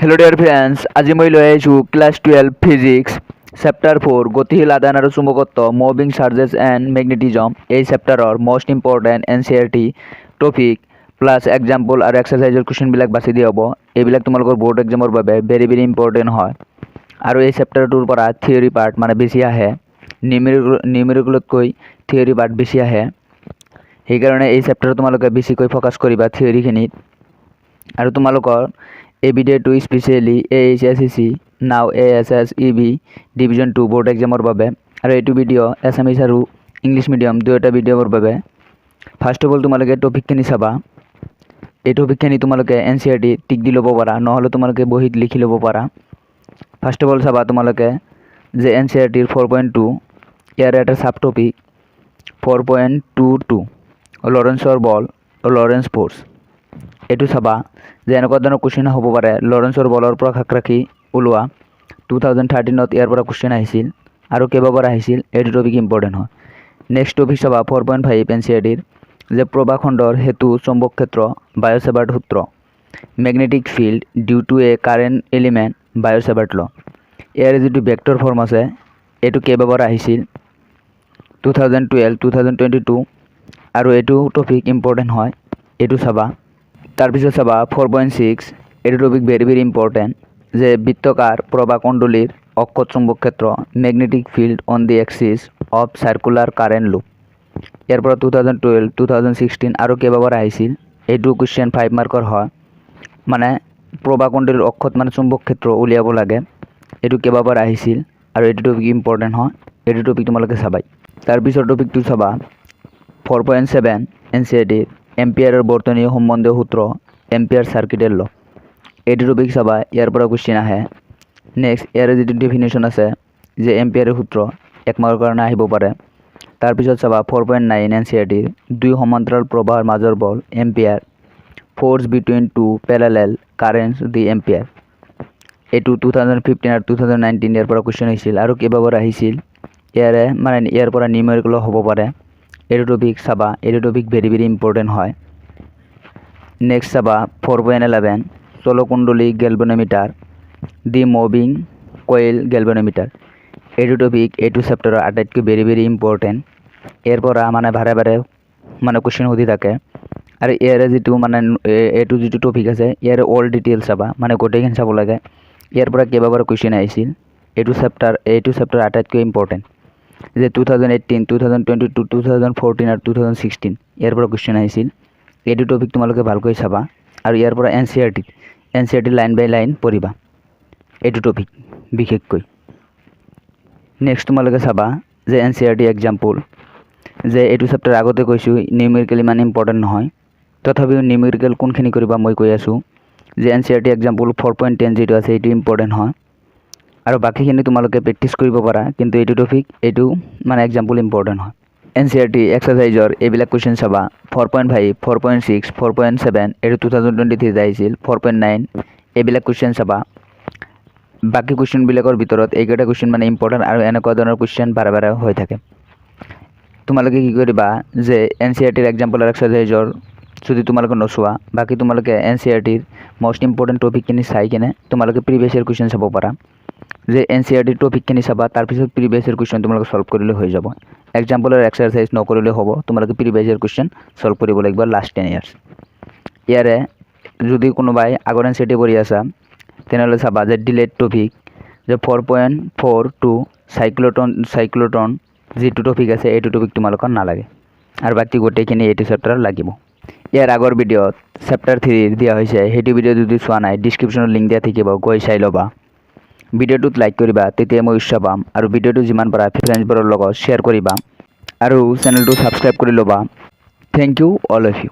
Hello dear friends, আজি মই লৈ আহিছোঁ ক্লাছ 12 ফিজিক্স চেপ্টাৰ 4 গতিশীল আদান আৰু চুম্বকত্ব মুভিং চাৰ্জেছ এণ্ড মেগনেটিজম। এই চেপ্টাৰৰ most important NCERT topic plus example আৰু এক্সাৰচাইজৰ কুৱেশ্যনবিলাক বাছি দিয়া হ'ব। এইবিলাক তোমালোকৰ বোৰ্ড এক্সামৰ বাবে ভেৰি ভেৰি ইম্পৰ্টেণ্ট হয় আৰু এই চেপ্টাৰটোৰ পৰা থিয়ৰী পাৰ্ট মানে বেছি আহে, নিউমেৰিকেলতকৈ থিয়ৰী পাৰ্ট বেছি আহে। সেইকাৰণে এই চেপ্টাৰ তোমালোকে বেছিকৈ ফ'কাছ কৰিবা থিয়ৰীখিনিত। আৰু তোমালোকৰ এই ভিডিঅ'টো স্পেচিয়েলি AHSEC নাও ASSEB ডিভিজন 2 বোৰ্ড এক্সামৰ বাবে আৰু এইটো ভিডিঅ' এছামিছ আৰু ইংলিছ মিডিয়াম দুয়োটা ভিডিঅ'ৰ বাবে। ফাৰ্ষ্ট অফ অল তোমালোকে টপিকখিনি চাবা। এই টপিকখিনি তোমালোকে NCERT টিক দি ল'ব পাৰা, নহ'লে তোমালোকে বহীত লিখি ল'ব পাৰা। ফাৰ্ষ্ট অফ অল চাবা তোমালোকে যে NCERT 4.2 ইয়াৰ এটা সাব টপিক 4.22 লৰেন্সৰ বল লৰেন্স ফ'ৰ্চ। এইটো চাবা যে এনেকুৱা ধৰণৰ কুৱেশ্যন হ'ব পাৰে লৰেন্সৰ বলৰ পৰা খাক ৰাখি ওলোৱা 2013ত ইয়াৰ পৰা কুৱেশ্যন আহিছিল আৰু কেইবাবাৰ আহিছিল। এইটো টপিক ইম্পৰ্টেণ্ট হয়। নেক্সট টপিক চাবা 4.5 NCERTৰ যে প্ৰভাখণ্ডৰ হেতু চৌম্বক ক্ষেত্ৰ বায়'চেভাৰ্ট সূত্ৰ magnetic field due to a current element Biot Savart law. ইয়াৰ যিটো ভেক্টৰ ফৰ্ম আছে এইটো কেইবাবাৰ আহিছিল 2012, 2022 আৰু এইটো টপিক ইম্পৰ্টেণ্ট হয়, এইটো চাবা। তাৰপিছত চাবা 4.6 এইটো টপিক ভেৰি ভেৰি ইম্পৰ্টেণ্ট যে বৃত্তকাৰ প্ৰভাকুণ্ডলীৰ অক্ষত চুম্বক ক্ষেত্ৰ magnetic field on the axis of circular current loop. ইয়াৰ পৰা 2012, 2016 আৰু কেইবাবাৰ আহিছিল। এইটো কুৱেশ্যন 5 মাৰ্কৰ হয়, মানে প্ৰভাকুণ্ডলীৰ অক্ষত মানে চুম্বক ক্ষেত্ৰ উলিয়াব লাগে। এইটো কেইবাবাৰ আহিছিল আৰু এইটো টপিক ইম্পৰ্টেণ্ট হয়, এইটো টপিক তোমালোকে চাবাই। তাৰপিছত টপিকটো চাবা 4.7 NCERTৰ এম্পিয়াৰৰ বৰ্তনীয় সম্বন্ধীয় সূত্ৰ এম্পিয়াৰ চাৰ্কিটেল ল। এইটো টপিক চাবা, ইয়াৰ পৰা কুৱেশ্যন আহে। নেক্সট ইয়াৰ যিটো ডেফিনেশ্যন আছে যে এম্পিয়াৰৰ সূত্ৰ 1 মাৰ্কৰ কাৰণে আহিব পাৰে। তাৰপিছত চাবা 4.9 NCERTৰ দুই সমান্তৰাল প্ৰবাহৰ মাজৰ বল ampere force between two parallel currents the ampere. এইটো 2015 আৰু 2019 ইয়াৰ পৰা কুৱেশ্যন আহিছিল আৰু কেইবাবাৰ আহিছিল। ইয়াৰ পৰা নিউমেৰিকেল হ'ব পাৰে। এইটো টপিক চাবা, এইটো টপিক ভেৰি ভেৰি ইম্পৰ্টেণ্ট হয়। নেক্সট চাবা 4.11 চলকুণ্ডলী গেলভেনোমিটাৰ দি মুভিং কইল গেলভেনোমিটাৰ। এইটো টপিক এইটো চেপ্টাৰৰ আটাইতকৈ ভেৰি ভেৰি ইম্পৰ্টেণ্ট। ইয়াৰ পৰা মানে বাৰে বাৰে মানে কুৱেশ্যন সুধি থাকে আৰু ইয়াৰে যিটো মানে এইটো যিটো টপিক আছে ইয়াৰে অল ডিটেইলছ চাবা, মানে গোটেইখিনি চাব লাগে। ইয়াৰ পৰা কেইবাবাৰ কুৱেশ্যন আহিছিল। এইটো চেপ্টাৰ আটাইতকৈ ইম্পৰ্টেণ্ট যে 2018, 2022, 2014 আৰু 2016 ইয়াৰ পৰা কুৱেশ্যন আহিছিল। এইটো টপিক তোমালোকে ভালকৈ চাবা আৰু ইয়াৰ পৰা NCERT লাইন বাই লাইন পঢ়িবা এইটো টপিক বিশেষকৈ। নেক্সট তোমালোকে চাবা যে NCERT এক্সাম্পল যে এইটো চেপ্টাৰ আগতে কৈছোঁ নিউমেৰিকেল ইমান ইম্পৰ্টেণ্ট নহয়, তথাপিও নিউমেৰিকেল কোনখিনি কৰিবা মই কৈ আছোঁ যে NCERT এক্সাম্পল 4.10 যিটো আছে এইটো ইম্পৰ্টেণ্ট হয় আৰু বাকীখিনি তোমালোকে প্ৰেক্টিছ কৰিব পাৰা, কিন্তু এইটো টপিক এইটো মানে এক্সাম্পল ইম্পৰ্টেণ্ট হয়। NCERT এক্সাৰচাইজৰ এইবিলাক কুৱেশ্যন চাবা 4.5, 4.6, 4.7 এইটো 2023 আহিছিল, 4.9 এইবিলাক কুৱেশ্যন চাবা। বাকী কুৱেশ্যনবিলাকৰ ভিতৰত এইকেইটা কুৱেশ্যন মানে ইম্পৰ্টেণ্ট আৰু এনেকুৱা ধৰণৰ কুৱেশ্যন বাৰে বাৰে হৈ থাকে। তোমালোকে কি কৰিবা যে NCERTৰ এক্সাম্পল আৰু এক্সাৰচাইজৰ যদি তোমালোকে নোচোৱা, বাকী তোমালোকে NCERTৰ মোষ্ট ইম্পৰ্টেণ্ট টপিকখিনি চাই কিনে তোমালোকে প্ৰিভিয়াছ ইয়েৰ কুৱেশ্যন চাব পাৰা। যে NCERTৰ টপিকখিনি চাবা, তাৰপিছত প্ৰিভিয়াছ ইয়েৰ কুৱেশ্যন তোমালোকে ছল্ভ কৰিলে হৈ যাব। এক্সাম্পল আৰু এক্সাৰচাইজ নকৰিলে হ'ব, তোমালোকে প্ৰিভিয়াছ ইয়েৰ কুৱেশ্যন ছল্ভ কৰিব লাগিব লাষ্ট 10 ইয়াৰ্ছ। ইয়াৰে যদি কোনোবাই আগৰ NCERT কৰি আছা তেনেহ'লে চাবা যে ডিলেট টপিক যে 4.42 চাইক্লোট্ৰন যিটো টপিক আছে এইটো টপিক তোমালোকৰ নালাগে আৰু বাকী গোটেইখিনি এইটো চেপ্টাৰ লাগিব। ইয়াৰ আগৰ ভিডিঅ'ত চেপ্টাৰ 3 দিয়া হৈছে, সেইটো ভিডিঅ' যদি চোৱা নাই ডিছক্ৰিপশ্যনত লিংক দিয়া থাকিব, গৈ চাই ল'বা। ভিডিঅ'টোত লাইক কৰিবা, তেতিয়া মই উৎসাহ পাম আৰু ভিডিঅ'টো যিমান পাৰা ফ্ৰেণ্ডছবোৰৰ লগত শ্বেয়াৰ কৰিবা আৰু চেনেলটো ছাবস্ক্ৰাইব কৰি ল'বা। Thank you all of U.